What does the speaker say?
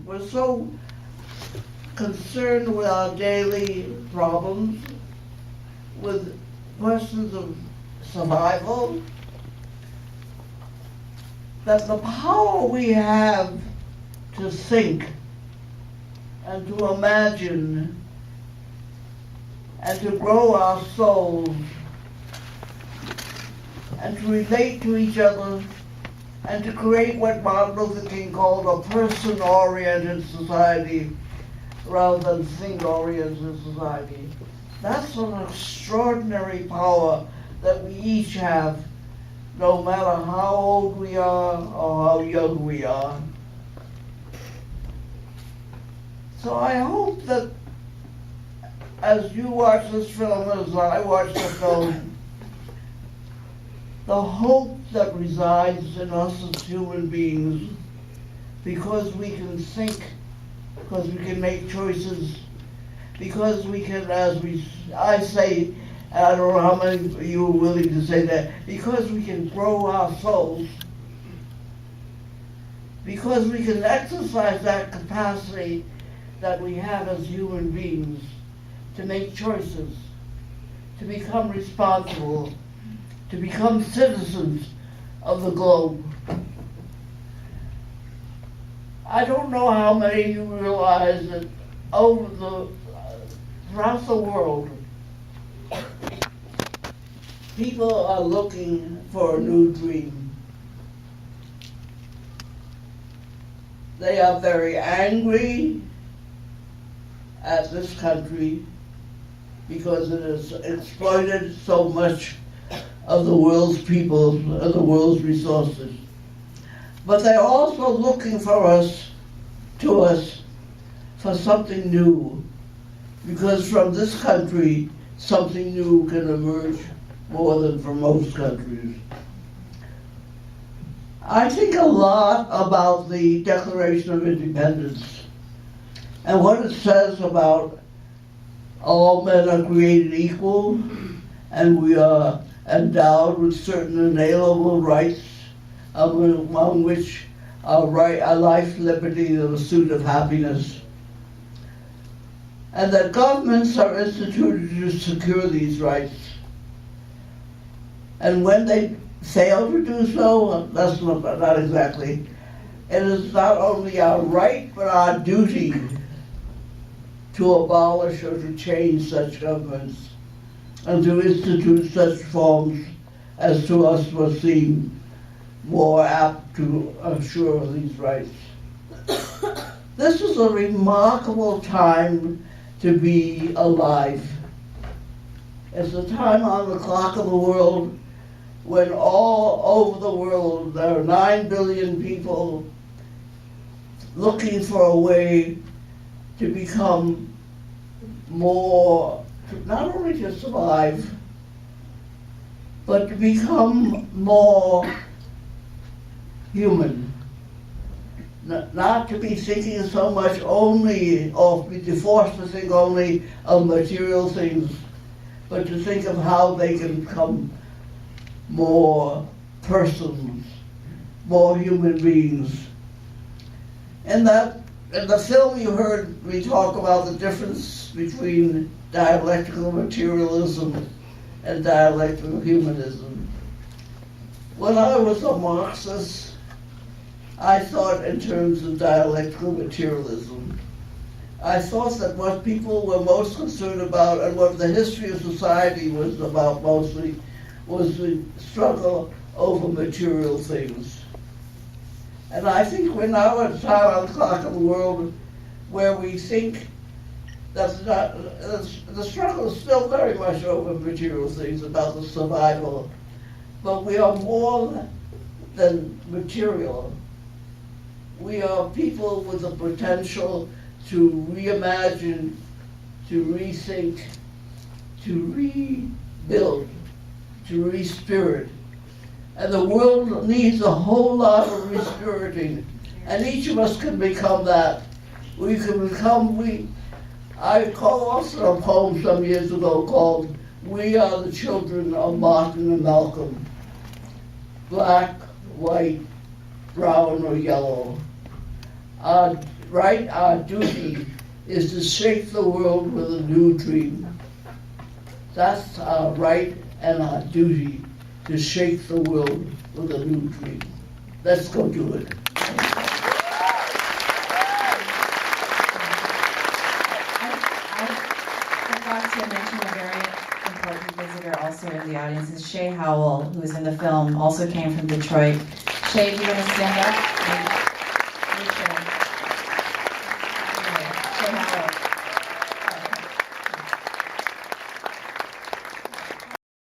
We're so concerned with our daily problems, with questions of survival, that the power we have to think and to imagine and to grow our souls and to relate to each other and to create what Martin Luther King called a person-oriented society rather than thing-oriented society. That's an extraordinary power that we each have, no matter how old we are or how young we are. So I hope that as you watch this film, as I watch the film, the hope that resides in us as human beings, because we can think, because we can make choices, because we can, I say, and I don't know how many of you are willing to say that, because we can grow our souls, because we can exercise that capacity that we have as human beings to make choices, to become responsible, to become citizens of the globe. I don't know how many of you realize that throughout the world, people are looking for a new dream. They are very angry at this country because it has exploited so much of the world's people, of the world's resources. But they're also looking for us, for something new, because from this country, something new can emerge more than from most countries. I think a lot about the Declaration of Independence and what it says about all men are created equal and we are endowed with certain inalienable rights, among which are life, liberty, and the pursuit of happiness. And that governments are instituted to secure these rights. And when they fail to do so, that's not exactly. It is not only our right, but our duty to abolish or to change such governments and to institute such forms as to us must seem more apt to assure these rights. This is a remarkable time to be alive. It's a time on the clock of the world when all over the world there are 9 billion people looking for a way to become more, not only to survive, but to become more human. Not to be thinking so much only, or be forced to think only of material things, but to think of how they can become more persons, more human beings. In the film you heard me talk about the difference between dialectical materialism and dialectical humanism. When I was a Marxist, I thought in terms of dialectical materialism. I thought that what people were most concerned about and what the history of society was about mostly was the struggle over material things. And I think we're now at a time on the clock of the world where we think that the struggle is still very much over material things, about the survival, but we are more than material. We are people with the potential to reimagine, to rethink, to rebuild, to respirit. And the world needs a whole lot of respiriting, and each of us can become that. We can become, I co-authored a poem some years ago called "We Are the Children of Martin and Malcolm." Black, white, brown, or yellow. right, our duty is to shake the world with a new dream. That's our right and our duty, to shake the world with a new dream. Let's go do it. I forgot to mention a very important visitor also in the audience is Shay Howell, who is in the film, also came from Detroit. Shay, do you want to stand up? Here's Shay.